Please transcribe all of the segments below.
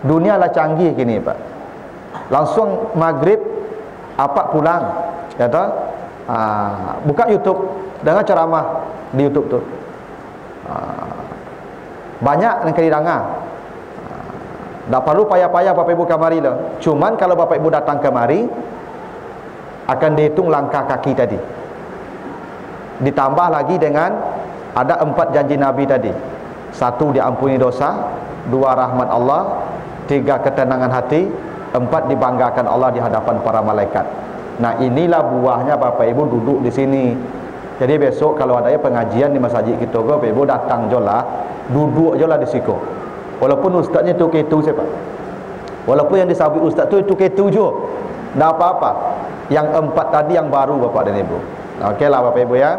Dunia lah canggih gini Pak. Langsung maghrib apa pulang, ya toh? Buka YouTube, dengar ceramah di YouTube tuh. Banyak yang kehilangan. Tak perlu payah-payah Bapak Ibu kamari lah. Cuman kalau Bapak Ibu datang kemari, akan dihitung langkah kaki tadi. Ditambah lagi dengan ada 4 janji Nabi tadi. 1 diampuni dosa, 2 rahmat Allah, 3 ketenangan hati, 4 dibanggakan Allah di hadapan para malaikat. Nah, inilah buahnya Bapak Ibu duduk di sini. Jadi besok kalau ada pengajian di masjid kita, Bapak Ibu datang je lah, duduk je lah di situ. Walaupun ustaznya tu ketu siapa? Walaupun yang disabit ustaz tu itu ketu je. Tak apa-apa. Yang 4 tadi yang baru Bapak dan Ibu. Okeylah Bapak Ibu ya.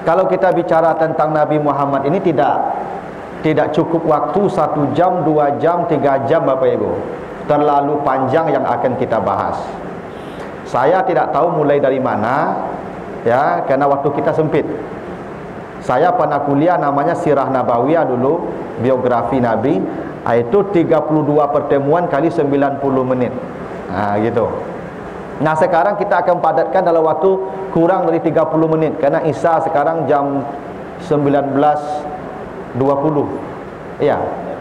Kalau kita bicara tentang Nabi Muhammad ini tidak cukup waktu 1 jam, 2 jam, 3 jam Bapak Ibu. Terlalu panjang yang akan kita bahas. Saya tidak tahu mulai dari mana ya, karena waktu kita sempit. Saya pernah kuliah namanya Sirah Nabawiyah dulu, biografi Nabi, itu 32 pertemuan kali 90 menit. Gitu. Nah, sekarang kita akan padatkan dalam waktu kurang dari 30 menit karena Isya sekarang jam 19.20. Iya,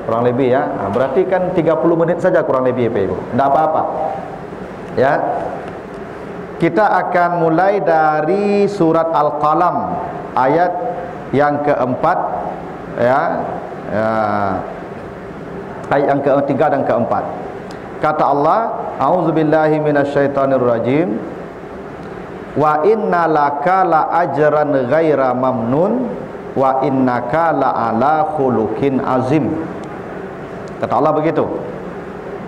kurang lebih ya. Berarti kan 30 menit saja kurang lebih Pak Ibu. Tidak apa-apa. Ya. Kita akan mulai dari surat Al-Qalam ayat yang keempat ya, ayat yang ketiga dan keempat. Kata Allah, a'udzubillahi minasyaitonirrajim, wa inna laka la ajran ghaira mamnun wa innaka la ala khuluqin azim. Kata Allah begitu,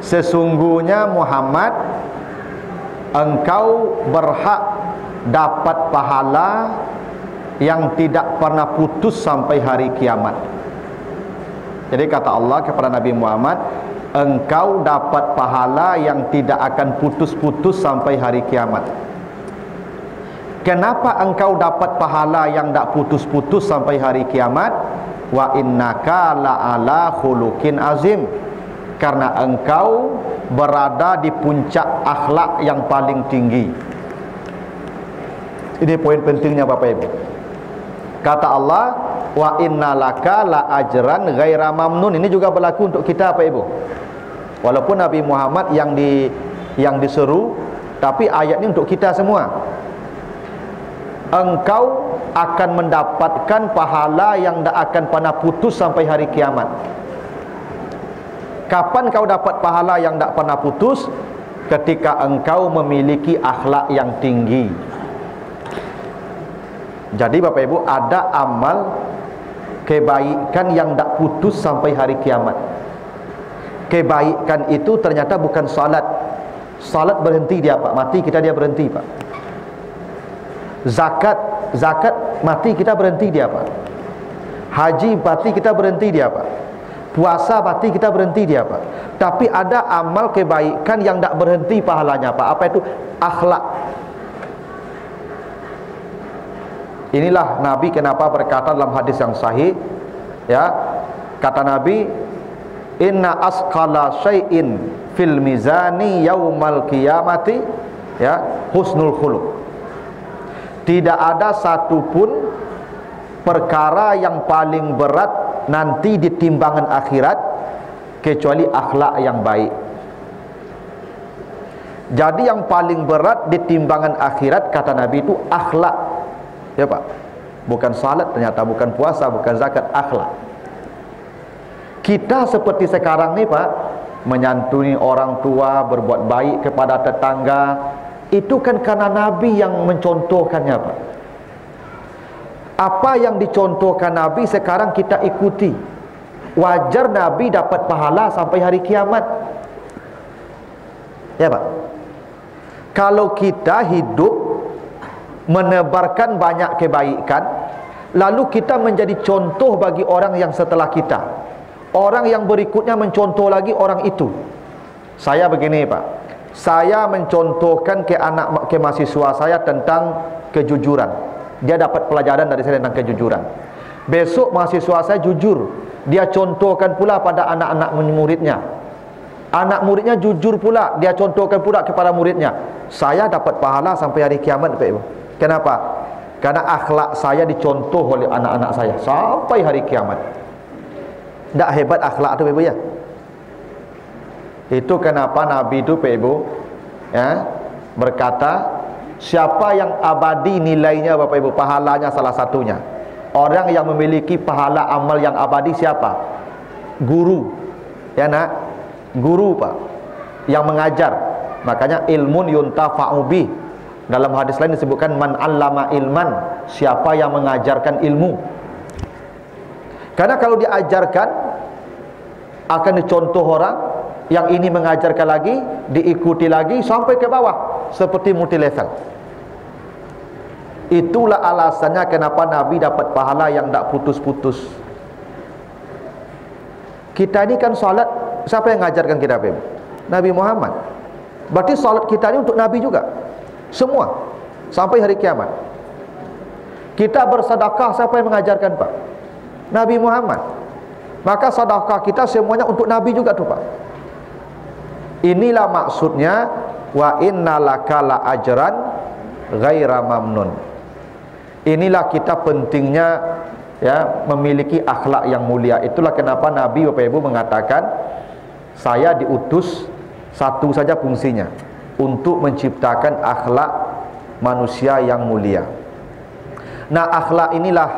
sesungguhnya Muhammad, engkau berhak dapat pahala yang tidak pernah putus sampai hari kiamat. Jadi kata Allah kepada Nabi Muhammad, engkau dapat pahala yang tidak akan putus-putus sampai hari kiamat. Kenapa engkau dapat pahala yang tak putus-putus sampai hari kiamat? Wa innaka la'ala khuluqin azim. Karena engkau berada di puncak akhlak yang paling tinggi. Ini poin pentingnya Bapak Ibu. Kata Allah, wa inna laka la ajran ghaira mamnun. Ini juga berlaku untuk kita Bapak Ibu. Walaupun Nabi Muhammad yang diseru, tapi ayat ini untuk kita semua. Engkau akan mendapatkan pahala yang tak akan pernah putus sampai hari kiamat. Kapan kau dapat pahala yang tak pernah putus? Ketika engkau memiliki akhlak yang tinggi. Jadi Bapak Ibu, ada amal kebaikan yang tak putus sampai hari kiamat. Kebaikan itu ternyata bukan salat. Salat berhenti dia Pak, mati kita dia berhenti Pak. Zakat mati kita berhenti dia Pak. Haji mati kita berhenti dia Pak. Puasa mati kita berhenti dia Pak. Tapi ada amal kebaikan yang tak berhenti pahalanya Pak. Apa itu? Akhlak. Inilah Nabi kenapa berkata dalam hadis yang sahih, ya, kata Nabi, inna asqala syai'in fil mizani yaumal qiyamati, ya, husnul khuluq. Tidak ada satupun perkara yang paling berat nanti di timbangan akhirat kecuali akhlak yang baik. Jadi yang paling berat di timbangan akhirat kata Nabi itu akhlak. Ya Pak, bukan salat ternyata, bukan puasa, bukan zakat, akhlak. Kita seperti sekarang ni Pak, menyantuni orang tua, berbuat baik kepada tetangga, itu kan karena Nabi yang mencontohkannya Pak. Apa yang dicontohkan Nabi sekarang kita ikuti. Wajar Nabi dapat pahala sampai hari kiamat. Ya Pak. Kalau kita hidup menebarkan banyak kebaikan, lalu kita menjadi contoh bagi orang yang setelah kita, orang yang berikutnya mencontoh lagi orang itu. Saya begini Pak, saya mencontohkan ke mahasiswa saya tentang kejujuran. Dia dapat pelajaran dari saya tentang kejujuran. Besok mahasiswa saya jujur, dia contohkan pula pada anak-anak muridnya. Anak muridnya jujur pula, dia contohkan pula kepada muridnya. Saya dapat pahala sampai hari kiamat, Pak Ibu. Kenapa? Karena akhlak saya dicontoh oleh anak-anak saya sampai hari kiamat. Tak hebat akhlak tu, Pak Ibu ya? Itu kenapa Nabi itu, Pak Ibu, ya, berkata, siapa yang abadi nilainya, Bapak Ibu, pahalanya salah satunya. Orang yang memiliki pahala amal yang abadi siapa? Guru. Ya nak? Guru, Pak, yang mengajar. Makanya ilmun yuntafa'u bih. Dalam hadis lain disebutkan man 'allama ilman, siapa yang mengajarkan ilmu. Karena kalau diajarkan akan dicontoh orang, yang ini mengajarkan lagi, diikuti lagi sampai ke bawah seperti multi level. Itulah alasannya kenapa Nabi dapat pahala yang tak putus-putus. Kita ini kan salat, siapa yang mengajarkan kita, Pak? Nabi Muhammad. Berarti salat kita ini untuk Nabi juga. Semua sampai hari kiamat. Kita bersedekah, siapa yang mengajarkan, Pak? Nabi Muhammad. Maka sedekah kita semuanya untuk Nabi juga tuh, Pak. Inilah maksudnya wa innalaka la ajran ghaira mamnun. Inilah kita pentingnya, ya, memiliki akhlak yang mulia. Itulah kenapa Nabi, Bapak Ibu, mengatakan saya diutus satu saja fungsinya, untuk menciptakan akhlak manusia yang mulia. Nah, akhlak inilah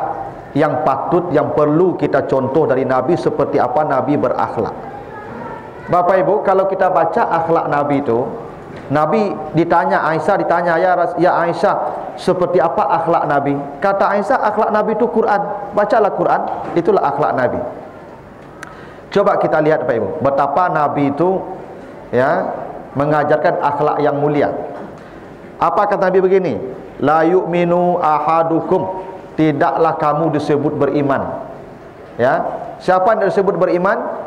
yang patut, yang perlu kita contoh dari Nabi, seperti apa Nabi berakhlak. Bapak Ibu, kalau kita baca akhlak Nabi itu, Nabi ditanya, Aisyah ditanya, ya Aisyah, seperti apa akhlak Nabi? Kata Aisyah, akhlak Nabi itu Quran. Bacalah Quran, itulah akhlak Nabi. Coba kita lihat, Bapak Ibu, betapa Nabi itu, ya, mengajarkan akhlak yang mulia. Apa kata Nabi begini? La yu'minu ahadukum, tidaklah kamu disebut beriman. Ya, siapa yang disebut beriman?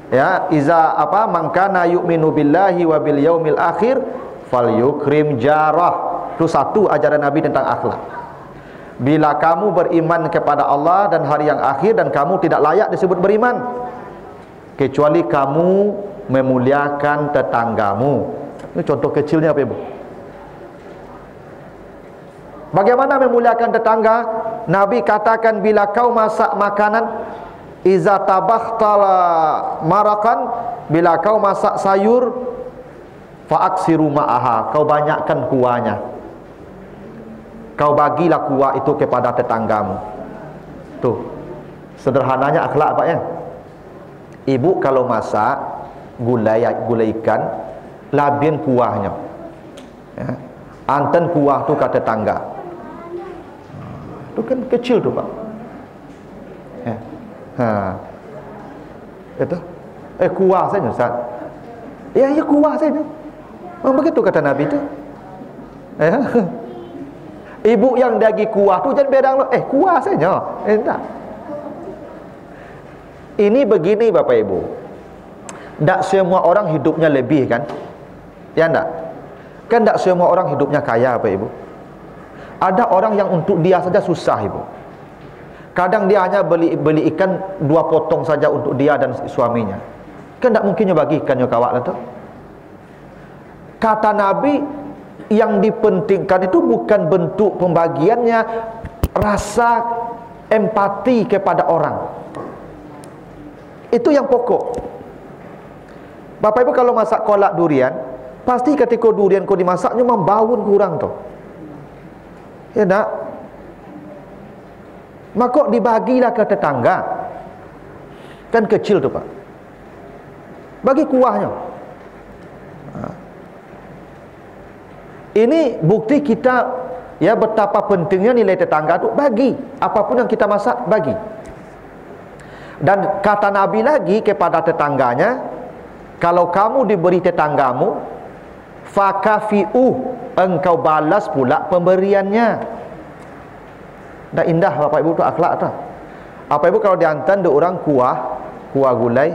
Ya, iza apa? Man kana yu'minu billahi wa bil yaumil akhir falyukrim jarah. Itu satu ajaran Nabi tentang akhlak. Bila kamu beriman kepada Allah dan hari yang akhir, dan kamu tidak layak disebut beriman kecuali kamu memuliakan tetanggamu. Ini contoh kecilnya, Pak Ibu. Bagaimana memuliakan tetangga? Nabi katakan, bila kau masak makanan, iza tabahtala marakan, bila kau masak sayur, fa'aksiru ma'aha, kau banyakkan kuahnya. Kau bagilah kuah itu kepada tetanggamu. Tuh, sederhananya akhlak, Pak, ya. Ibu kalau masak gulai ikan, labian kuahnya, ya, anten kuah tu ke tetangga. Itu kan kecil tu, Pak, ya. Itu kuah saja, Ustaz. Ya kuah saja. Begitu kata Nabi itu, ya. Ibu yang dagi kuah tu jangan bedang lo, kuah saja. Tak. Ini begini, Bapak Ibu, tak semua orang hidupnya lebih, kan? Ya enggak? Kan tak semua orang hidupnya kaya, Bapak Ibu. Ada orang yang untuk dia saja susah, Ibu. Kadang dia hanya beli ikan 2 potong saja untuk dia dan suaminya. Kan tak mungkinnya bagi ikannya kawak tu. Kata Nabi, yang dipentingkan itu bukan bentuk pembagiannya, rasa empati kepada orang. Itu yang pokok. Bapak Ibu kalau masak kolak durian, pasti ketika durian kau dimasaknya membaun kurang tu. Ya tak? Maka dibagilah ke tetangga. Kan kecil tu, Pak. Bagi kuahnya. Ini bukti kita, ya, betapa pentingnya nilai tetangga tu. Bagi apapun yang kita masak, bagi. Dan kata Nabi lagi kepada tetangganya, kalau kamu diberi tetanggamu, fakafi'u, engkau balas pula pemberiannya. Dah indah, Bapak Ibu, tu akhlak tu. Bapak Ibu kalau dihantar de orang kuah gulai,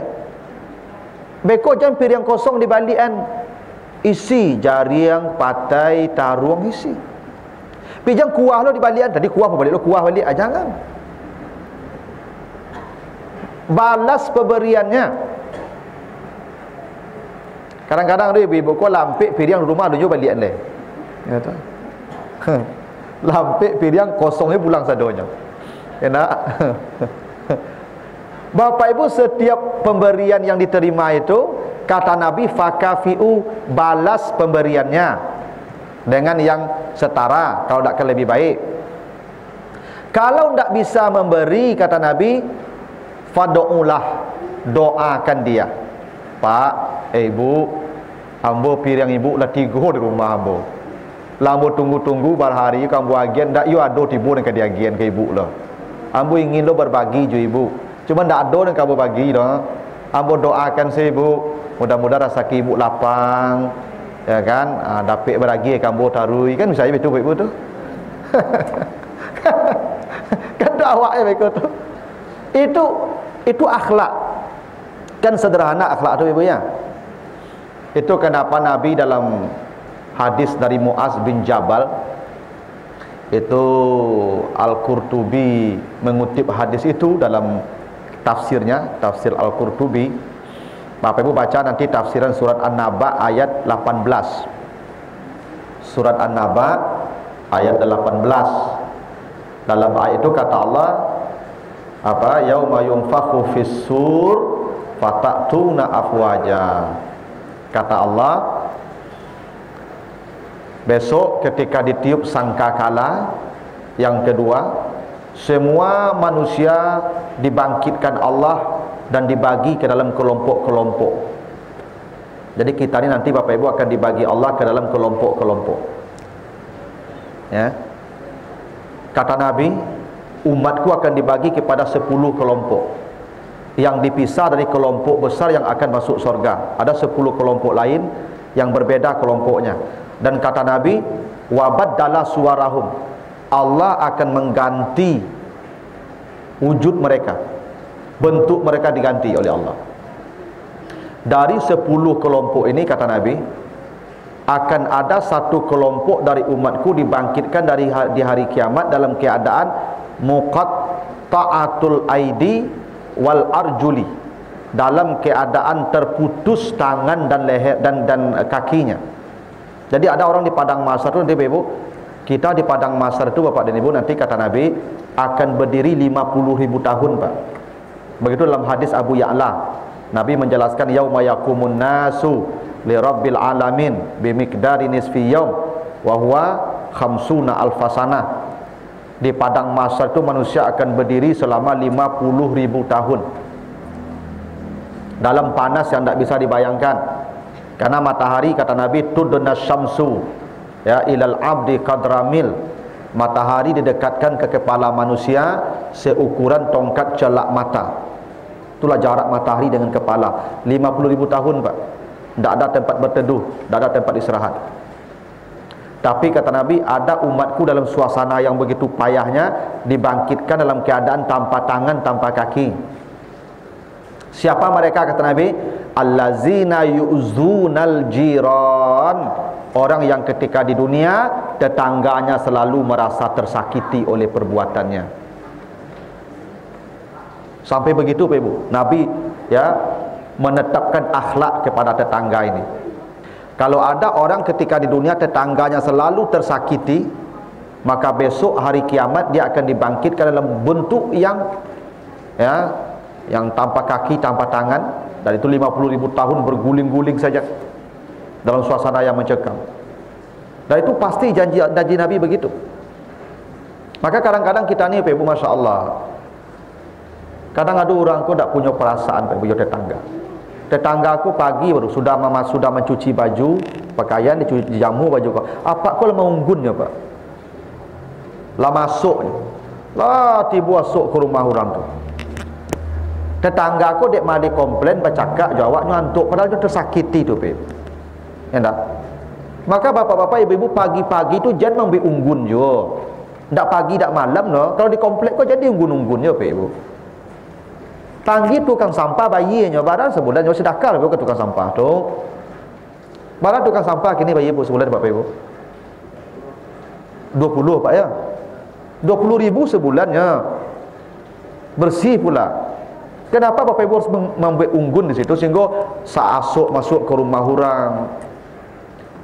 beko jangan piring kosong dibalikan, isi jariang, patai, taruang, isi. Pijang kuah lo dibalikan, tadi kuah balik lo kuah balik, jangan. balas pemberiannya. Kadang-kadang dia ibu kau lampik piriang rumah ada juga balik leh. Ya tak. Lampik piriang kosongnya pulang sadonya. Enak. Bapak Ibu, setiap pemberian yang diterima itu, kata Nabi, fakafi'u, balas pemberiannya dengan yang setara, kalau tidak lebih baik. Kalau tidak bisa memberi, kata Nabi, fadu'ulah, doakan dia. Pak, ibu, ambo piriang ibu lah 3 di rumah ambo. Lambo tunggu-tunggu berhari kamu agen, ndak you ado tibu dengan dia agen ke ibu lah. Ambo ingin lo berbagi jo ibu. Cuma ndak ado dengan kamu bagi dah. Ambo doakan si ibu, mudah-mudahan rezeki ibu lapang. Ya kan? Dapat beragi kamu tarui kan bisa betul ibu tu. Kan awaknya begitu tu. Itu akhlak. Kan sederhana akhlak tu ibu ya. Itu kenapa Nabi dalam hadis dari Muaz bin Jabal, itu Al-Qurtubi mengutip hadis itu dalam tafsirnya, tafsir Al-Qurtubi. Bapak Ibu baca nanti tafsiran surat An-Naba ayat 18. Surat An-Naba ayat 18. Dalam ayat itu kata Allah apa? Yauma yunfakhu fis-sur fatatuna afwaja. Kata Allah, besok ketika ditiup sangkakala yang kedua, semua manusia dibangkitkan Allah dan dibagi ke dalam kelompok-kelompok. Jadi kita ni nanti Bapak Ibu akan dibagi Allah ke dalam kelompok-kelompok. Ya. Kata Nabi, umatku akan dibagi kepada 10 kelompok yang dipisah dari kelompok besar yang akan masuk surga. Ada 10 kelompok lain yang berbeda kelompoknya. Dan kata Nabi, wabaddala suwarahum, Allah akan mengganti wujud mereka, bentuk mereka diganti oleh Allah. Dari 10 kelompok ini kata Nabi, akan ada 1 kelompok dari umatku dibangkitkan di hari kiamat dalam keadaan muqatta'atul aidi wal arjuli, dalam keadaan terputus tangan dan leher dan kakinya. Jadi ada orang di padang mahsyar itu nanti Ibu, kita di padang mahsyar itu Bapak dan Ibu nanti kata Nabi akan berdiri 50.000 tahun Pak. Begitu dalam hadis Abu Ya'la, Nabi menjelaskan yauma yaqumun nasu li rabbil alamin bimiqdari nisfi yaum wa huwa khamsuna alfasana. Di padang mahsyar itu manusia akan berdiri selama 50.000 tahun dalam panas yang tidak bisa dibayangkan. Karena matahari kata Nabi tudna syamsu ya ilal abdi qadramil, matahari didekatkan ke kepala manusia seukuran tongkat celak mata. Itulah jarak matahari dengan kepala. 50.000 tahun Pak. Tidak ada tempat berteduh, tidak ada tempat istirahat. Tapi kata Nabi, ada umatku dalam suasana yang begitu payahnya dibangkitkan dalam keadaan tanpa tangan, tanpa kaki. Siapa mereka kata Nabi? Allazina yu'zunal jiran, orang yang ketika di dunia tetangganya selalu merasa tersakiti oleh perbuatannya. Sampai begitu Pak Ibu, Nabi ya menetapkan akhlak kepada tetangga ini. Kalau ada orang ketika di dunia tetangganya selalu tersakiti, maka besok hari kiamat dia akan dibangkitkan dalam bentuk yang ya, yang tanpa kaki, tanpa tangan, dan itu 50.000 tahun berguling-guling saja dalam suasana yang mencekam. Dan itu pasti janji Nabi begitu. Maka kadang-kadang kita ni Pak Ibu, Masya Allah, kadang ada orang tu tak punya perasaan Pak Ibu, tetangga. Tetangga aku pagi baru sudah mencuci baju, pakaian, dicuci jamu baju kau. Apa kau lama unggunnya Pak? Lah masuk, lah tiba masuk ke rumah orang tu. Tetangga aku dek mari komplain, bercakap, jawabnya ngantuk, padahal dia tersakiti tu Pak. Ya tak? Maka bapak-bapak, ibu-ibu pagi-pagi tu jangan ambil unggun jo. Tak pagi tak malam no. Kalau di komplek kau jadi unggun-unggunnya Pak Ibu. Panggil tukang sampah bayinya, barang sebulan jauh sedekah ke tukang sampah tu. Barang tukang sampah kini bayi Ibu sebulan Bapak Ibu 20 Pak ya, 20.000 sebulannya. Bersih pula. Kenapa Bapak Ibu harus membuat unggun di situ sehingga saasuk masuk ke rumah orang?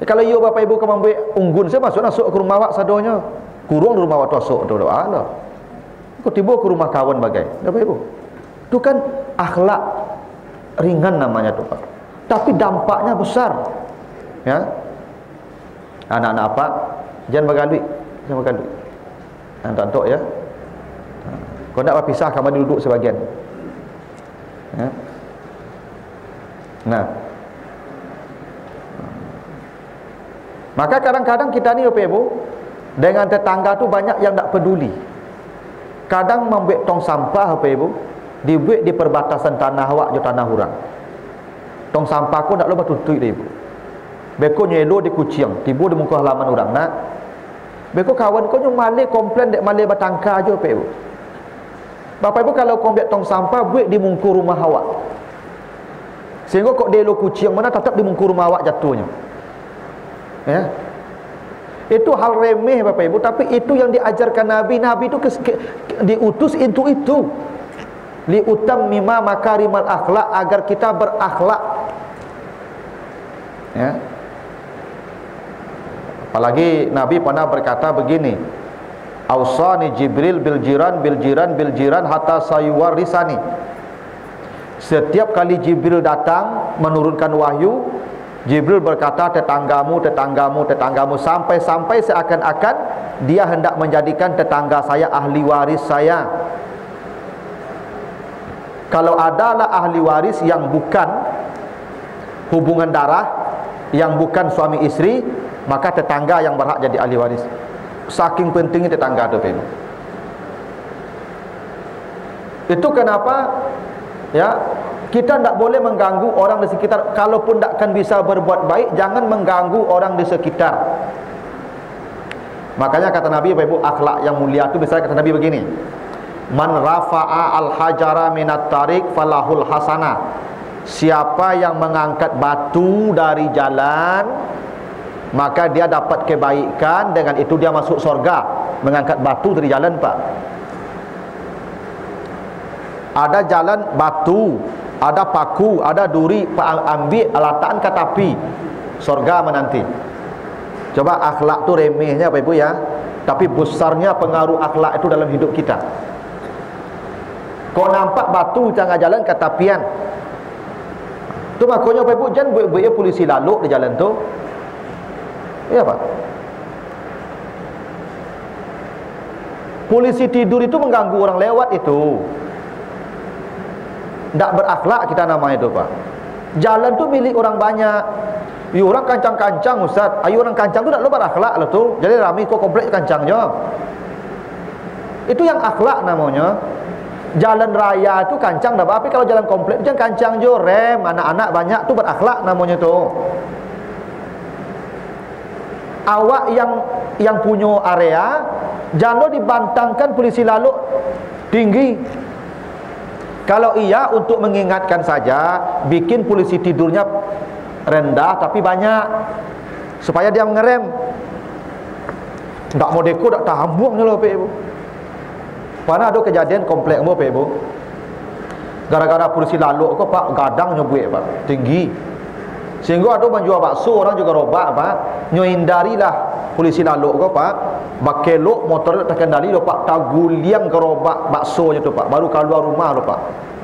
Kalau you Bapak Ibu kan membuat unggun, saya masuk ke rumah awak sadonya. Kurung di rumah awak tu asuk tu Allah. Kau tiba ke rumah kawan bagai. Bapak Ibu. Itu kan akhlak ringan namanya tu Pak. Tapi dampaknya besar. Ya. Anak-anak apa? Jangan bergaduh. Jangan bergaduh. Antok-antok ya. Kau nak berpisah kamu duduk sebagian. Ya. Nah, maka kadang-kadang kita ni Bapak Ibu dengan tetangga tu banyak yang tak peduli. Kadang membuat tong sampah Bapak Ibu dibuat di perbatasan tanah awak je tanah orang. Tong sampah aku nak lupa tutui dia Ibu. Beko nyelo di kucing, tiba di muka halaman orang nak. Beko kawan kau yang malik komplain dek malik batangka je Bapak Ibu. Bapak Ibu kalau kau ambil tong sampah buat di mungkur rumah awak. Sehingga kok delo kucing mana tetap di mungkur rumah awak jatuhnya. Ya. Itu hal remeh Bapak Ibu, tapi itu yang diajarkan Nabi. Nabi itu diutus untuk itu. Li utammima makarimal akhlak, agar kita berakhlak. Ya. Apalagi Nabi pernah berkata begini, Ausani Jibril bil jiran hatta sayuwarisani. Setiap kali Jibril datang menurunkan wahyu, Jibril berkata tetanggamu sampai seakan-akan dia hendak menjadikan tetangga saya ahli waris saya. Kalau adalah ahli waris yang bukan hubungan darah, yang bukan suami istri, maka tetangga yang berhak jadi ahli waris. Saking pentingnya tetangga itu Pak. Itu kenapa ya kita tidak boleh mengganggu orang di sekitar. Kalaupun tidak akan bisa berbuat baik, jangan mengganggu orang di sekitar. Makanya kata Nabi Bapak Ibu, akhlak yang mulia itu misalnya kata Nabi begini, man rafa'a al-hajara minat tariq falahul hasanah. Siapa yang mengangkat batu dari jalan, maka dia dapat kebaikan, dengan itu dia masuk surga. Mengangkat batu dari jalan Pak. Ada jalan batu, ada paku, ada duri, ambil letakkan ke tepi, surga menanti. Coba akhlak tu remehnya Bapak Ibu ya, tapi besarnya pengaruh akhlak itu dalam hidup kita. Kau nampak batu tengah jalan ke tepian, tu makanya Bapak Ibu jangan buat polisi lalu di jalan tu. Ya Pak. Polisi tidur itu mengganggu orang lewat itu. Tak berakhlak kita namanya itu Pak. Jalan tu milik orang banyak. Ya orang kancang-kancang Ustaz. Ayo orang kancang tu tak lo berakhlak lah tu. Jadi ramai kau komplek kancangnya. Itu yang akhlak namanya. Jalan raya tu kancang dah. Tapi kalau jalan komplek jangan kancang je, rem, anak-anak banyak tu berakhlak namanya tu. Awak yang punya area jangan dibantangkan polisi lalu tinggi. Kalau iya untuk mengingatkan saja, bikin polisi tidurnya rendah tapi banyak, supaya dia mengerem. Tak mau deko tak tambung je lah Pak Ibu. Pernah ada kejadian komplek mu Pak Ibu, gara-gara polisi lalu kok Pak gadang nyebuik Pak tinggi, sehingga ada menjual bakso orang juga robak Pak. Hindarilah polisi lalu kok Pak, bakelok motor terkendali lo Pak, taguliang gerobak bakso je tu Pak, baru keluar rumah lo Pak,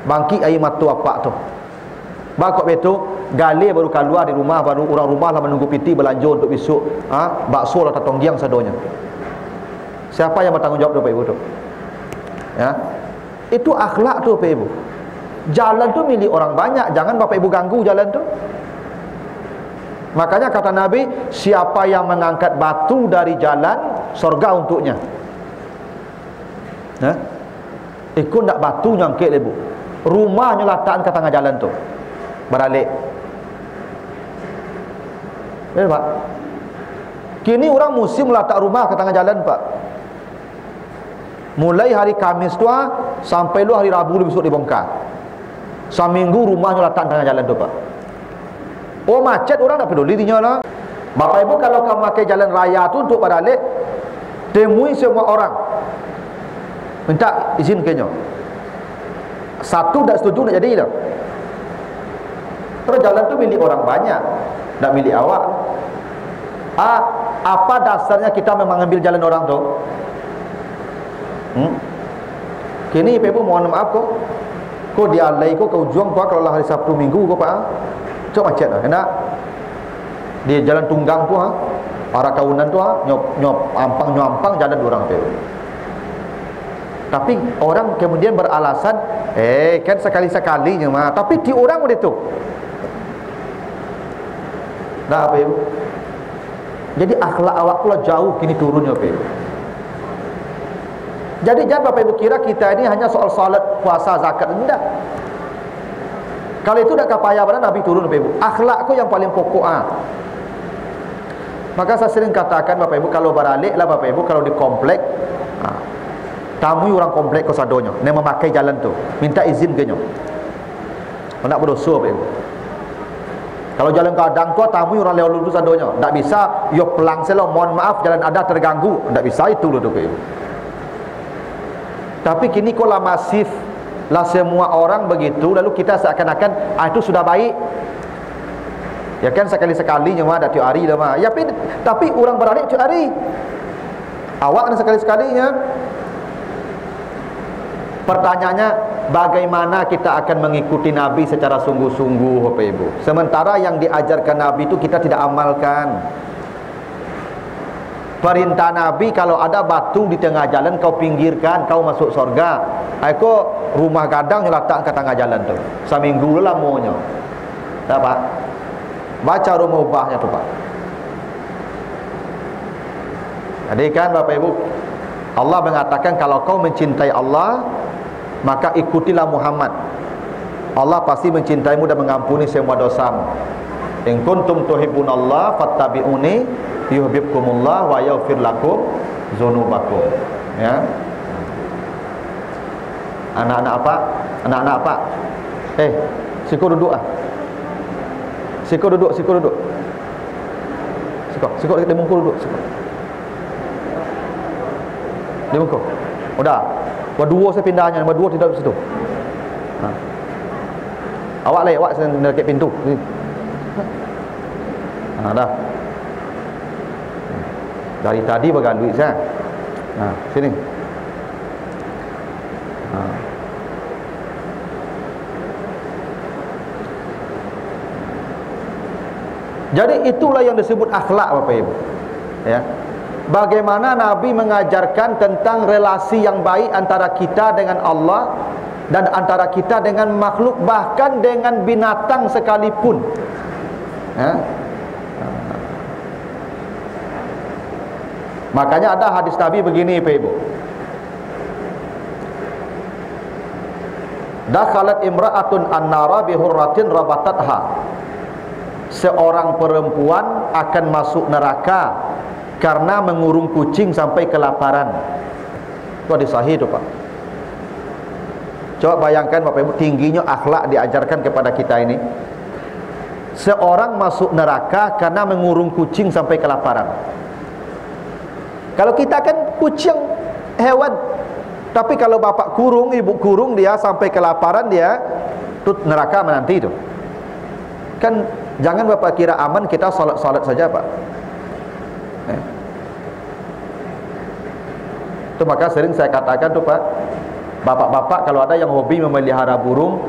bangkit air mata apa tu bakok betul gali baru keluar di rumah, baru orang rumah lah menunggu piti belanja untuk besok bakso lah tatonggiang sadonya. Siapa yang bertanggungjawab tu Pak Ibu tu ya? Itu akhlak tu Pak Ibu. Jalan tu milik orang banyak, jangan Bapak Ibu ganggu jalan tu. Makanya kata Nabi, siapa yang mengangkat batu dari jalan, surga untuknya. Ikut tak batu nyangkit Ibu, rumahnya letakkan ke tengah jalan tu, beralik. Ya Pak. Kini orang musim letak rumah ke tengah jalan Pak. Mulai hari Kamis tu sampai lu hari Rabu besok dibongkar. Seminggu rumahnya letak tengah jalan tu Pak. Oh macet orang tak peduli dinya lah. Bapak Ibu kalau kamu pakai jalan raya tu untuk beralik, temui semua orang, minta izin kenya. Satu tak setuju nak jadi dah. Terus jalan tu milik orang banyak, tak milik awak. Apa dasarnya kita memang ambil jalan orang tu? Kini ibu mohon maaf kau dialai kau juang kalau lah hari Sabtu Minggu kau pak. Cok macet dah. Enak. Di jalan tunggang tu arah kaunan tu nyop ampang jalan orang tu. Tapi orang kemudian beralasan, kan sekali-sekalinya mah. Tapi di orang begitu. Dah apa ibu? Jadi akhlak awak pula jauh kini turunnya apa ibu? Jadi jangan Bapak Ibu kira kita ini hanya soal salat, puasa, zakat. Tidak. Kalau itu tak payah pada Nabi turun Bapak Ibu. Akhlak ku yang paling pokok. Maka saya sering katakan Bapak Ibu, kalau beralik lah Bapak Ibu, kalau di komplek, tamu orang komplek kau sadonyo, yang memakai jalan tu, minta izin ke nyo. Nak berdosa Bapak Ibu. Kalau jalan kadang tu tamu orang lewat lulus sadonyo, tak bisa. Yo pelang selo, mohon maaf jalan ada terganggu, tak bisa itu loh Bapak Ibu. Tapi kini kalau masif lah semua orang begitu, lalu kita seakan-akan itu sudah baik. Ya kan sekali-sekali cuma ada tiap hari dah mah. Ya tapi orang beralik tiap hari. Awak ada sekali-sekalinya. Pertanyaannya, bagaimana kita akan mengikuti Nabi secara sungguh-sungguh Bapak Ibu? Sementara yang diajarkan Nabi itu kita tidak amalkan. Perintah Nabi, kalau ada batu di tengah jalan kau pinggirkan, kau masuk surga. Aku rumah gadang letak ke tengah jalan tu. Seminggu lamonyo. Tak Pak? Baca rumah ubahnya tu Pak. Jadi kan Bapak Ibu, Allah mengatakan kalau kau mencintai Allah, maka ikutilah Muhammad. Allah pasti mencintaimu dan mengampuni semua dosamu. In kuntum tuhibbunallah fattabi'uni yuhibbukumullah wa yaghfir lakum dzunubakum. Ya. Anak-anak apa? Anak-anak apa? Siko duduk ah. Siko duduk. Siko di muka duduk. Siko. Di muka. Udah. Berdua saya pindahnya, berdua tidak di situ. Awak sedang dekat pintu. Dah. Dari tadi bagai duit saya. Sini. Jadi itulah yang disebut akhlak Bapak Ibu. Ya. Bagaimana Nabi mengajarkan tentang relasi yang baik antara kita dengan Allah dan antara kita dengan makhluk, bahkan dengan binatang sekalipun. Ya. Makanya ada hadis Nabi begini Bapak Ibu. Dakhalat imra'atun an-nara bihurratin rabatatha. Seorang perempuan akan masuk neraka karena mengurung kucing sampai kelaparan. Itu hadis sahih itu Pak. Coba bayangkan Bapak Ibu, tingginya akhlak diajarkan kepada kita ini. Seorang masuk neraka karena mengurung kucing sampai kelaparan. Kalau kita kan kucing hewan, tapi kalau bapak kurung, ibu kurung dia sampai kelaparan, dia itu neraka menanti itu. Kan jangan bapak kira aman kita salat saja Pak. Itu maka sering saya katakan tuh Pak, bapak-bapak kalau ada yang hobi memelihara burung,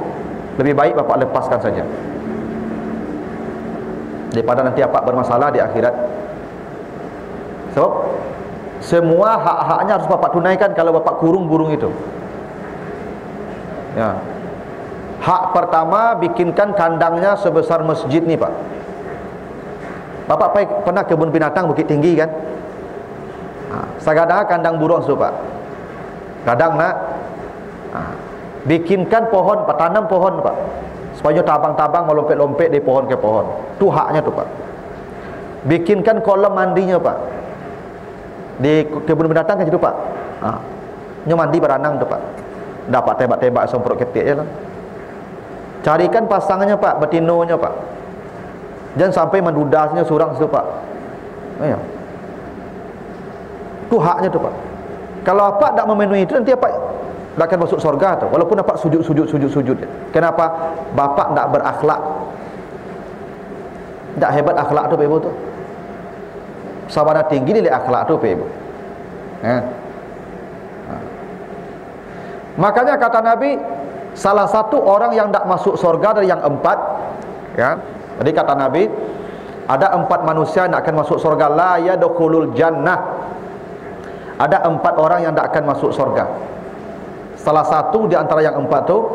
lebih baik bapak lepaskan saja, daripada nanti bapak bermasalah di akhirat. Sebab semua hak-haknya harus bapak tunaikan kalau bapak kurung burung itu. Ya. Hak pertama, bikinkan kandangnya sebesar masjid nih Pak. Bapak pernah kebun binatang Bukit Tinggi kan? Sagada kandang burung tu Pak. Kadang nak bikinkan pohon Pak, tanam pohon Pak, supaya tabang-tabang melompat-lompet dari pohon ke pohon. Itu haknya tu Pak. Bikinkan kolam mandinya Pak. Di kebun binatang kan situ Pak. Nyo mandi berenang tu Pak. Dapat tembak-tembak semprot ketik je lah. Carikan pasangannya Pak, betinonya Pak. Jangan sampai mendudasnya surang situ Pak. Ya. Itu haknya tu Pak. Kalau apa tak memenuhi itu, nanti apa takkan masuk surga tu, walaupun dapat sujud. Kenapa? Bapa tak berakhlak. Tak hebat akhlak tu Pak Ibu tu. Sabana tinggi dia akhlak tu Pak Ibu. Makanya kata Nabi, salah satu orang yang tak masuk surga dari yang 4, ya. Jadi kata Nabi, ada 4 manusia yang tak akan masuk surga, la yadkhulul jannah. Ada 4 orang yang tak akan masuk surga. Salah satu di antara yang 4 tu,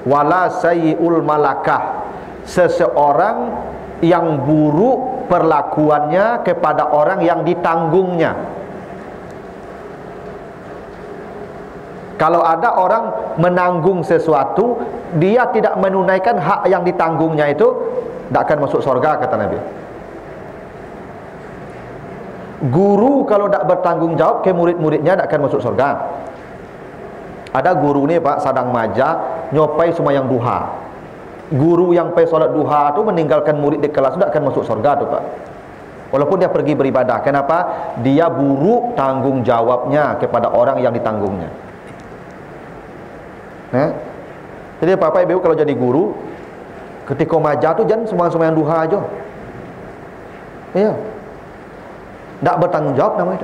wala sayyi'ul malakah, seseorang yang buruk perlakuannya kepada orang yang ditanggungnya. Kalau ada orang menanggung sesuatu, dia tidak menunaikan hak yang ditanggungnya itu, tak akan masuk surga kata Nabi. Guru kalau tak bertanggung jawab ke murid-muridnya, tak akan masuk surga. Ada guru ni Pak, sadang maja nyopai sembahyang duha. Guru yang pergi solat duha tu meninggalkan murid di kelas, tak akan masuk surga tu Pak. Walaupun dia pergi beribadah. Kenapa? Dia buruk tanggung jawabnya kepada orang yang ditanggungnya. Jadi Bapak Ibu kalau jadi guru, ketika maja tu jangan sembahyang duha aja. Ya. Tak bertanggung jawab nama itu.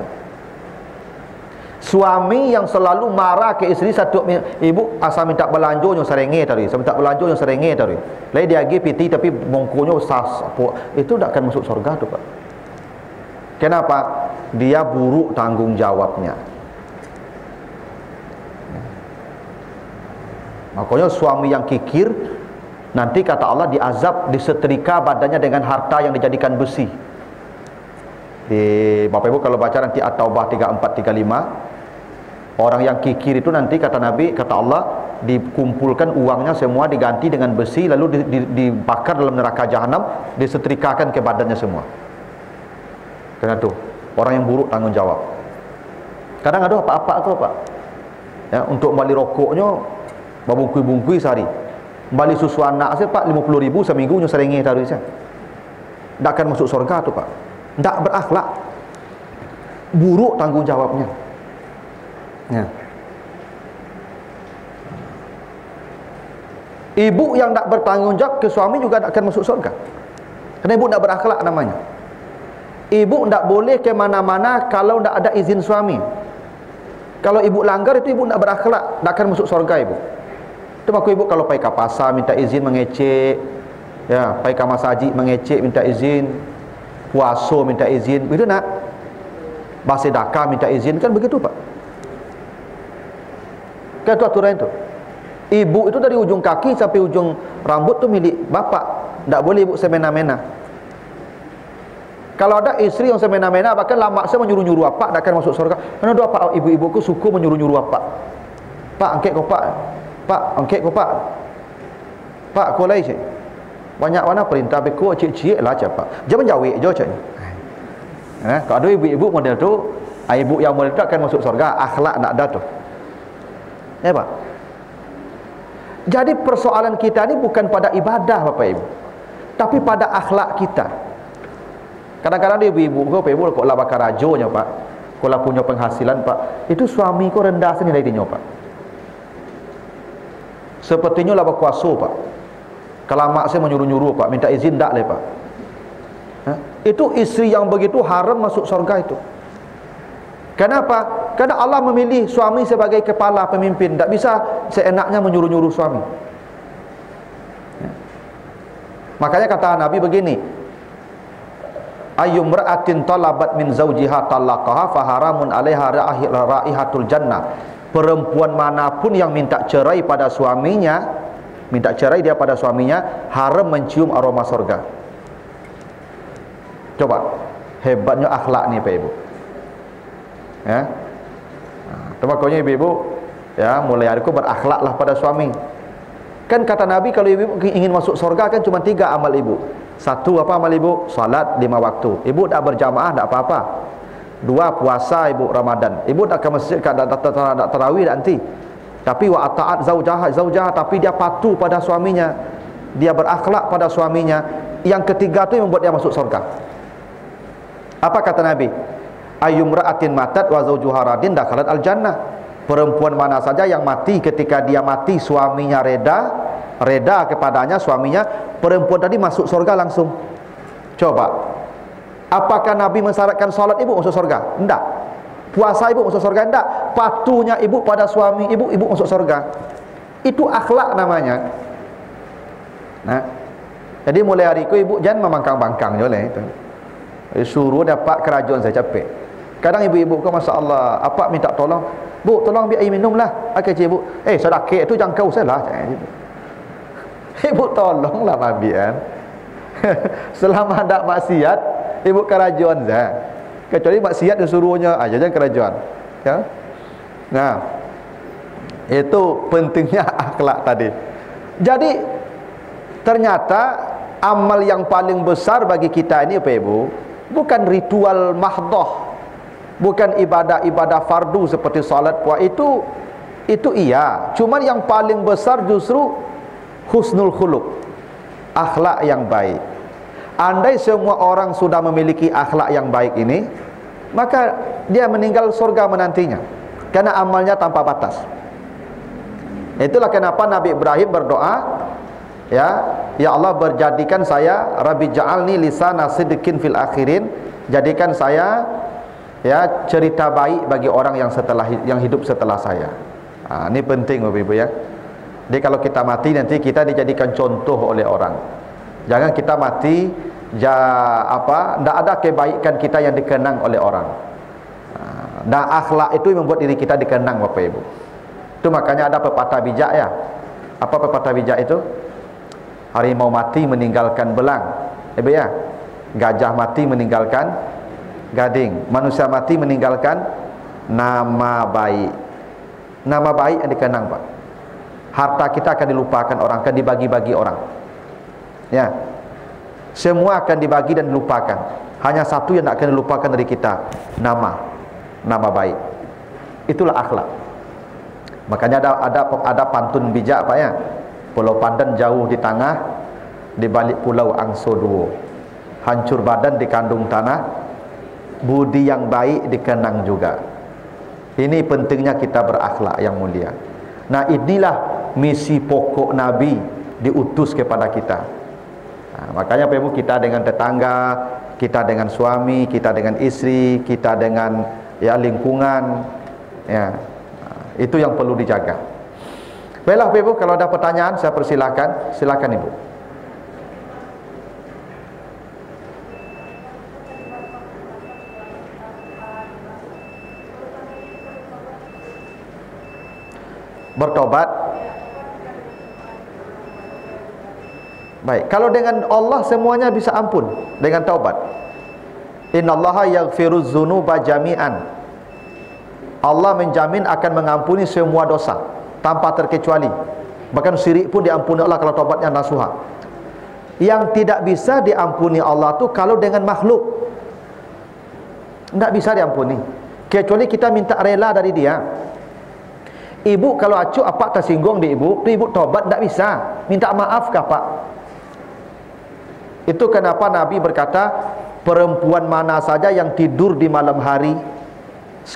Suami yang selalu marah ke isteri, satu ibu asal minta belanja yang serenge tadi, minta belanja yang serenge tadi. Lain dia pergi piti tapi bongkonya sas, itu tak akan masuk surga tu Pak. Kenapa? Dia buruk tanggung jawabnya. Makanya suami yang kikir, nanti kata Allah diazab, disetrika badannya dengan harta yang dijadikan besi. Di Bapak Ibu kalau baca nanti At-Taubah 34-35, orang yang kikir itu nanti kata Nabi, kata Allah, dikumpulkan uangnya semua diganti dengan besi, lalu dibakar dalam neraka jahanam, disetrikakan ke badannya semua. Karena itu orang yang buruk tanggung jawab. Kadang ada apa-apa tu Pak, ya, untuk beli rokoknya babungkui-bungkui sehari, beli susu anak saya Pak 50.000 seminggu nya serenge taruh saya. Tak akan masuk surga tu Pak. Tak berakhlak, buruk tanggung jawabnya. Ya. Ibu yang tak bertanggung jawab ke suami juga tak akan masuk surga. Kerana ibu tak berakhlak namanya. Ibu tak boleh ke mana-mana kalau tak ada izin suami. Kalau ibu langgar itu ibu tak berakhlak, tak akan masuk surga ibu. Itu maka ibu kalau pergi ke pasar minta izin mengecek, ya, pergi ke masjid mengecek minta izin, puasa minta izin, begitu nak? Bersedekah minta izin, kan begitu Pak? Kan itu aturan itu. Ibu itu dari ujung kaki sampai ujung rambut tu milik bapak, tak boleh ibu semena-mena. Kalau ada istri yang semena-mena, bahkan lama saya menyuruh-nyuruh apa, tak akan masuk surga. Mana ada apa ibu-ibuku suka menyuruh-nyuruh apa? Pak angkat kau Pak, Pak angkat kau Pak, Pak kau lagi cik. Banyak mana perintah beku cik-cik lah cepat. Jangan jawab je cik. Kalau ada ibu-ibu model tu, ibu yang model tu akan masuk surga. Akhlak nak ada tu. Ya Pak. Jadi persoalan kita ni bukan pada ibadah Bapak Ibu, tapi pada akhlak kita. Kadang-kadang dia ibu-ibu kau, Pak Ibu, kau lah bakar rajonya Pak, kau lah punya penghasilan Pak, itu suami kau rendah sini dari dia Pak. Sepertinya lah berkuasa Pak. Kalau mak saya menyuruh-nyuruh Pak, minta izin tak le Pak. Itu isteri yang begitu haram masuk surga itu. Kenapa? Karena Allah memilih suami sebagai kepala pemimpin, tak bisa seenaknya menyuruh-nyuruh suami. Makanya kata Nabi begini, ayyumra'atin talabat min zawjiha talaqaha faharamun 'alaiha raihatul jannah. Perempuan manapun yang minta cerai pada suaminya, minta cerai dia pada suaminya, haram mencium aroma surga. Coba, hebatnya akhlak ni Pak Ibu. Ya. Makanya ibu-ibu, ya, mulai hari itu berakhlaklah pada suami. Kan kata Nabi kalau ibu ingin masuk surga kan cuma 3 amal ibu. 1 apa amal ibu? Salat 5 waktu. Ibu tak berjamaah tak apa-apa. 2 puasa ibu Ramadan. Ibu tak ke masjid tak tarawih nanti. Tapi wa ata'at zaujah tapi dia patuh pada suaminya. Dia berakhlak pada suaminya. Yang ketiga tu yang membuat dia masuk surga. Apa kata Nabi? Ayyumra'atin matat wa zawjuha radin dakhalat al-jannah. Perempuan mana saja yang mati, ketika dia mati suaminya reda kepadanya suaminya, perempuan tadi masuk surga langsung. Coba, apakah Nabi mensyaratkan salat ibu masuk surga? Tidak. Puasa ibu masuk surga? Tidak. Patuhnya ibu pada suami ibu, ibu masuk surga. Itu akhlak namanya. Nah, jadi mulai hari itu ibu jangan membangkang-bangkang je lah itu. Suruh dapat kerajaan saya capek. Kadang ibu-ibu kau Masya Allah, apa minta tolong, bu tolong biar air minum lah. Okey cik ibu, sedekah itu jangkau saya lah. Ibu tolonglah Nabi kan. Selama tak maksiat, ibu kerajaan saya. Kecuali maksiat disuruhnya aja jangan kerajaan. Ya. Nah, itu pentingnya akhlak tadi. Jadi ternyata amal yang paling besar bagi kita ini apa ibu? Bukan ritual mahdoh, bukan ibadah-ibadah fardu seperti salat puasa itu iya. Cuman yang paling besar justru husnul khuluq, akhlak yang baik. Andai semua orang sudah memiliki akhlak yang baik ini, maka dia meninggal surga menantinya, karena amalnya tanpa batas. Itulah kenapa Nabi Ibrahim berdoa, ya Allah berjadikan saya, Rabbi ja'alni lisana sidqin fil akhirin, jadikan saya ya cerita baik bagi orang yang hidup setelah saya. Ini penting Bapak Ibu ya. Jadi kalau kita mati nanti kita dijadikan contoh oleh orang. Jangan kita mati tidak ada kebaikan kita yang dikenang oleh orang. Dan akhlak itu yang membuat diri kita dikenang Bapak Ibu. Itu makanya ada pepatah bijak ya. Apa pepatah bijak itu? Harimau mati meninggalkan belang, ibu ya. Gajah mati meninggalkan gading. Manusia mati meninggalkan nama baik. Nama baik yang dikenang Pak. Harta kita akan dilupakan orang, akan dibagi-bagi orang. Ya. Semua akan dibagi dan dilupakan. Hanya satu yang tidak akan dilupakan dari kita, nama baik. Itulah akhlak. Makanya ada pantun bijak Pak ya. Pulau Pandan jauh di tengah, di balik pulau angso duo. Hancur badan dikandung tanah, budi yang baik dikenang juga. Ini pentingnya kita berakhlak yang mulia. Nah, inilah misi pokok Nabi diutus kepada kita. Makanya Bapak Ibu, kita dengan tetangga, kita dengan suami, kita dengan istri, kita dengan lingkungan, itu yang perlu dijaga. Baiklah Bapak Ibu, kalau ada pertanyaan saya persilakan. Silakan Ibu. Bertobat. Baik, kalau dengan Allah semuanya bisa ampun dengan taubat. Innallaha yaghfiruz dzunuba jami'an. Allah menjamin akan mengampuni semua dosa tanpa terkecuali. Bahkan syirik pun diampuni Allah kalau taubatnya nasuha. Yang tidak bisa diampuni Allah tu kalau dengan makhluk. Tidak bisa diampuni kecuali kita minta rela dari dia. Ibu kalau acuh apa tersinggung di ibu, ibu taubat tidak bisa. Minta maaf kah Pak? Itu kenapa Nabi berkata, perempuan mana saja yang tidur di malam hari,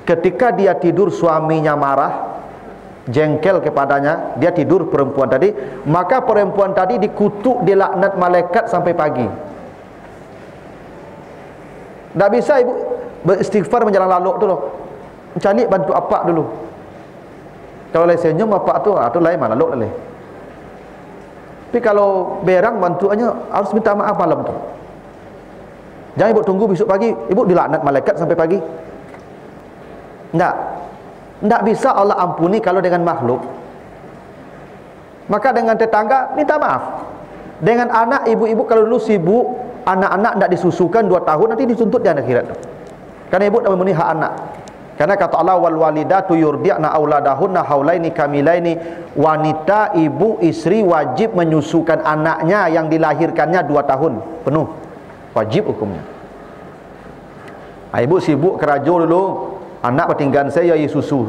ketika dia tidur suaminya marah, jengkel kepadanya, dia tidur perempuan tadi, maka perempuan tadi dikutuk, dilaknat malaikat sampai pagi. Tak bisa ibu beristighfar menjalan laluk tu loh. Cari bantu apa dulu. Kalau leh senyum apa tu, lain mana laluk leh. Tapi kalau berang bantuannya harus minta maaf malam tu. Jangan ibu tunggu besok pagi, ibu dilaknat malaikat sampai pagi. Tidak bisa Allah ampuni kalau dengan makhluk. Maka dengan tetangga minta maaf. Dengan anak ibu-ibu kalau dulu sibuk, anak-anak tidak disusukan 2 tahun, nanti dituntut di akhirat. Karena ibu tidak memenuhi hak anak. Karena kata Allah, wal walidatu yurdi'na auladahunna haulaini kamilaini. Wanita, ibu, istri wajib menyusukan anaknya yang dilahirkannya 2 tahun penuh. Wajib hukumnya. Ibu sibuk kerajo dulu, anak bertinggan saya susu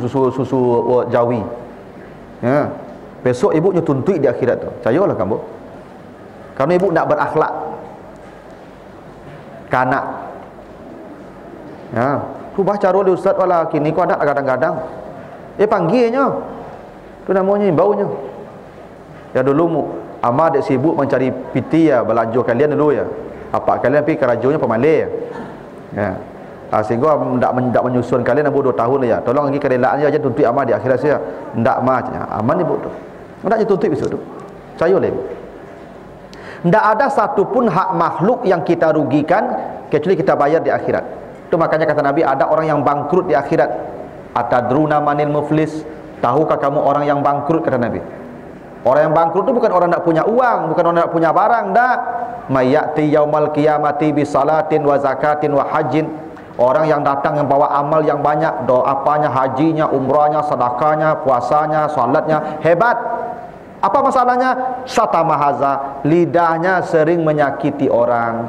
Jawi. Ya. Besok ibu tuntut di akhirat tu. Percayalah kamu. Karena ibu nak berakhlak. Kanak. Ya. Ku baca role ustaz wala kini ku ada kadang-kadang. Panggilnya. Tu namanya baunya. Ya dulu Amar dek sibuk mencari piti ya, belanja kalian dulu ya. Apa kalian pergi ke rajunya pemalai ya. Ya. Sehingga tidak menyusun kalian ambo 2 tahun ya. Tolong lagi kerelaan aja tuntut Amar di akhirat saya. Ndak macnya. Aman ibu tu. Ndak dituntut besok tu. Saya oleh. Ndak ada satu pun hak makhluk yang kita rugikan kecuali kita bayar di akhirat. Itu makanya kata Nabi, ada orang yang bangkrut di akhirat. Atadruna manil muflis? Tahukah kamu orang yang bangkrut, kata Nabi? Orang yang bangkrut itu bukan orang nak punya uang, bukan orang nak punya barang, dak. Mayati yaumal qiyamati bi salatin wa zakatin wa hajjin. Orang yang datang yang bawa amal yang banyak, doa apanya, hajinya, umrahnya, sedekahnya, puasanya, salatnya, hebat. Apa masalahnya? Satamahaza, lidahnya sering menyakiti orang.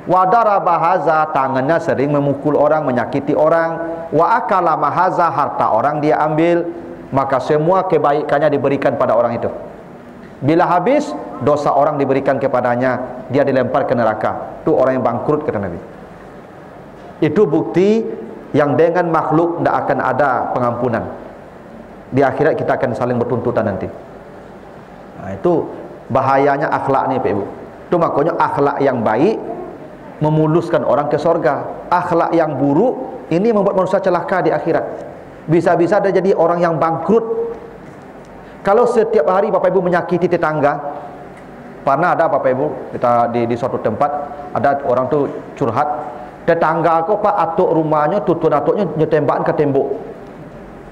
Wadarabahaza, tangannya sering memukul orang, menyakiti orang. Wa akala mahaza, harta orang dia ambil. Maka semua kebaikannya diberikan pada orang itu. Bila habis, dosa orang diberikan kepadanya, dia dilempar ke neraka. Itu orang yang bangkrut, kata Nabi. Itu bukti yang dengan makhluk tidak akan ada pengampunan. Di akhirat kita akan saling bertuntutan nanti. Nah, itu bahayanya akhlak ni, Pak Ibu. Itu makanya akhlak yang baik memuluskan orang ke surga. Akhlak yang buruk ini membuat manusia celaka di akhirat. Bisa-bisa dia jadi orang yang bangkrut. Kalau setiap hari Bapak Ibu menyakiti tetangga. Pernah ada Bapak Ibu kita di suatu tempat, ada orang tu curhat, tetangga aku Pak atuk rumahnya, tutun atuknya nyetembakan ke tembok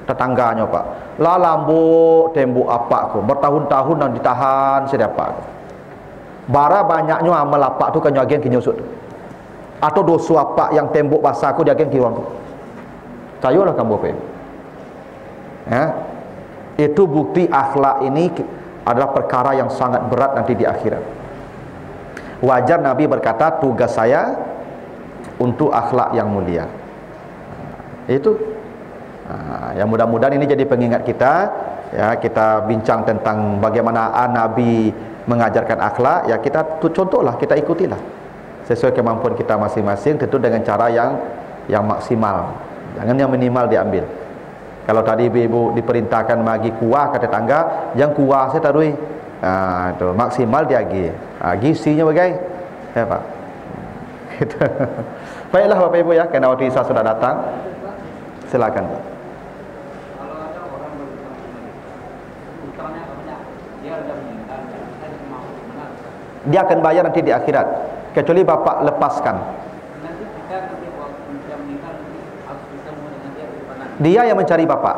tetangganya Pak. Lah lambuk tembok apa aku bertahun-tahun dan ditahan sedapat. Bara banyaknya amal apa tu kan agen kinyusut. Atau dosa apa yang tembok basah aku dia agen kiwang tu. Cayolah kamu Bapak Ibu. Ya, itu bukti akhlak ini adalah perkara yang sangat berat nanti di akhirat. Wajar Nabi berkata, tugas saya untuk akhlak yang mulia. Itu yang mudah-mudahan ini jadi pengingat kita. Ya, kita bincang tentang bagaimana Nabi mengajarkan akhlak. Ya, kita contohlah, kita ikutilah sesuai kemampuan kita masing-masing, tentu dengan cara yang maksimal. Jangan yang minimal diambil. Kalau tadi ibu diperintahkan bagi kuah ke tetangga, yang kuah saya taruh itu maksimal dia gisinya bagai ya Pak. Gitu. Baiklah Bapak Ibu ya, karena waktu Isa sudah datang. Silakan Pak. Kalau ada orang berutangnya banyak, dia sudah meninggal, saya mau mana? Dia akan bayar nanti di akhirat, kecuali Bapak lepaskan. Nanti kita nanti waktu dia meninggal harus bertemu dengan dia di mana? Dia yang mencari Bapak.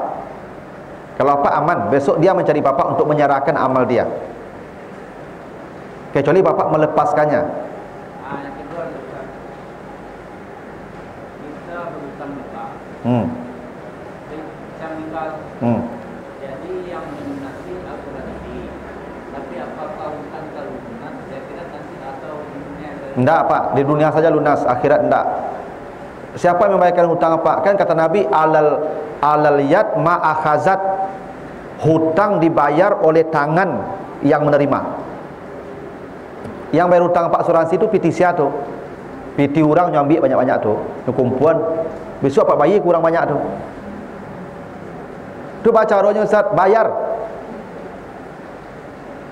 Kalau Bapak aman, besok dia mencari Bapak untuk menyerahkan amal dia. Kecuali Bapak melepaskannya. Yang kedua adalah kita berutang Bapak. Saya meninggal. Jadi yang melunasi asuransi. Tapi apakah utang kalau lunas? Saya kira nanti atau di dunia. Enggak Pak, di dunia saja lunas, akhirat enggak. Siapa yang membayarkan hutang apa? Kan kata Nabi, alal yad ma akhazat, hutang dibayar oleh tangan yang menerima. Yang bayar hutang Pak asuransi itu piti sia tu. Piti orang nyambi banyak-banyak tu, kumpulan. Besok Pak bayi kurang banyak tu. Tu baca caranya Ustaz, bayar.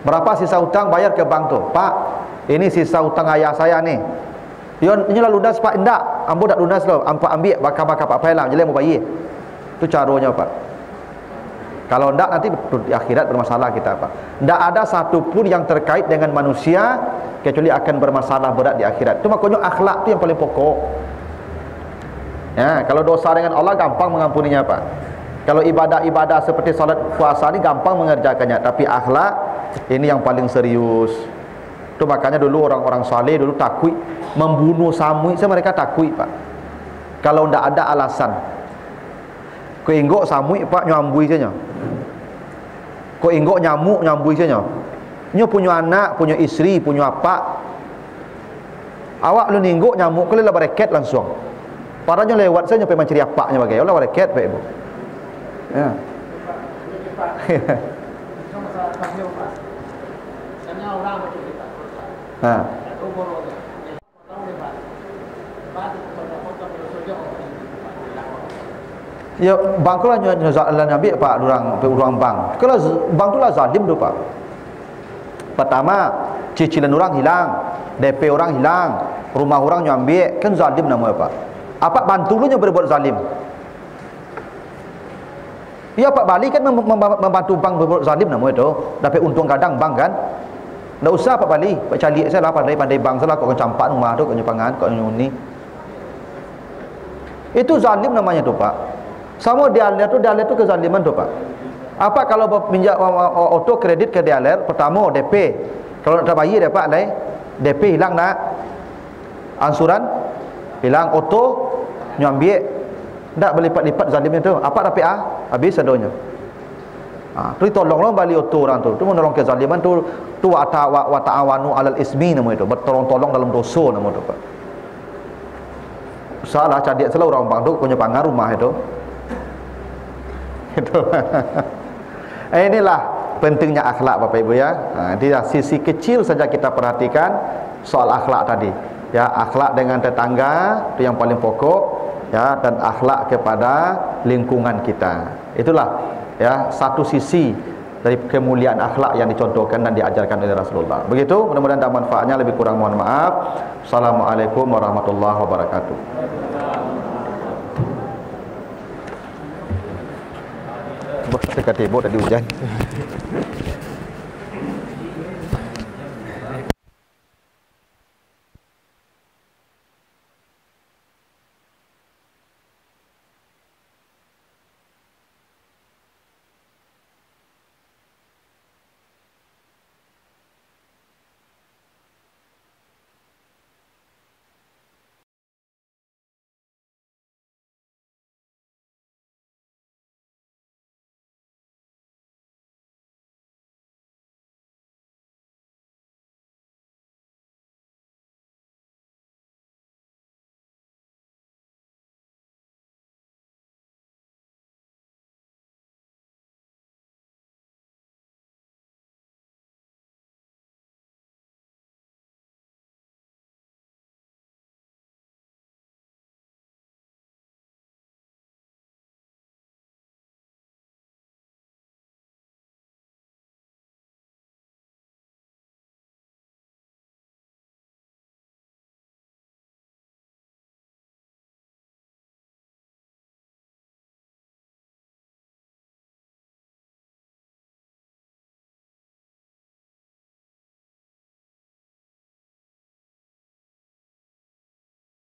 Berapa sisa hutang bayar ke bank tu. Pak, ini sisa hutang ayah saya ni. Ini lah lunas Pak, enggak. Ambo tak lunas loh. Ambil bakar-bakar Pak Pailang. Jadi mau bayi. Itu caranya Pak. Kalau enggak nanti di akhirat bermasalah kita Pak. Enggak ada satu pun yang terkait dengan manusia kecuali akan bermasalah berat di akhirat. Itu makanya akhlak itu yang paling pokok. Ya, kalau dosa dengan Allah gampang mengampuninya Pak. Kalau ibadah-ibadah seperti salat puasa ini gampang mengerjakannya, tapi akhlak ini yang paling serius. Itu makanya dulu orang-orang saleh dulu takut membunuh samui, mereka takut Pak. Kalau tidak ada alasan. Kau inggok samui Pak nyambui saja. Kau inggok nyamuk nyambui saja. Nyo punya anak, punya istri, punya apa? Awak lu ninggok nyamuk kau lah bereket langsung. Padahal lewat saja sampai mencari apaknya bagai. Allah bereket Pak Ibu. Ya. Ya bang tu lah zalim Nabi pak orang bang. Kalau bang tu lah zalim tu pak. Pertama, cicilan orang hilang, DP orang hilang, rumah orang nyambil, kan zalim namanya pak. Apa bantu lu yang berbuat zalim? Ya pak Bali kan membantu bang berbuat zalim namanya tu. Dapat untung kadang bang kan. Tak usah pak Bali, pak calik saya lah pandai bang saya lah kau campak rumah tu, kau nyepangan, kau nyuni. Itu zalim namanya tu pak. Sama dialer tu kezaliman tu pak. Apa kalau pinjam auto kredit ke dialer, pertama DP. Kalau nak bayar dapat lai, DP hilang nak. Ansuran hilang, auto nyambil. Tak berlipat-lipat zalimnya tu. Apa dapat habis sedonya. Tu tolonglah balik auto orang tu. Tu menolong kezaliman tu wa ta'awanu 'alal ismi nama itu. Bertolong-tolong dalam dosa nama tu pak. Salah cadik salah orang bang tu punya pangar rumah itu. Itu. Inilah pentingnya akhlak Bapak Ibu ya. Dia sisi kecil saja kita perhatikan soal akhlak tadi. Ya, akhlak dengan tetangga itu yang paling pokok ya, dan akhlak kepada lingkungan kita. Itulah ya satu sisi dari kemuliaan akhlak yang dicontohkan dan diajarkan oleh Rasulullah. Begitu, mudah-mudahan ada manfaatnya, lebih kurang mohon maaf. Assalamualaikum warahmatullahi wabarakatuh. Dekat tembok tadi hujan.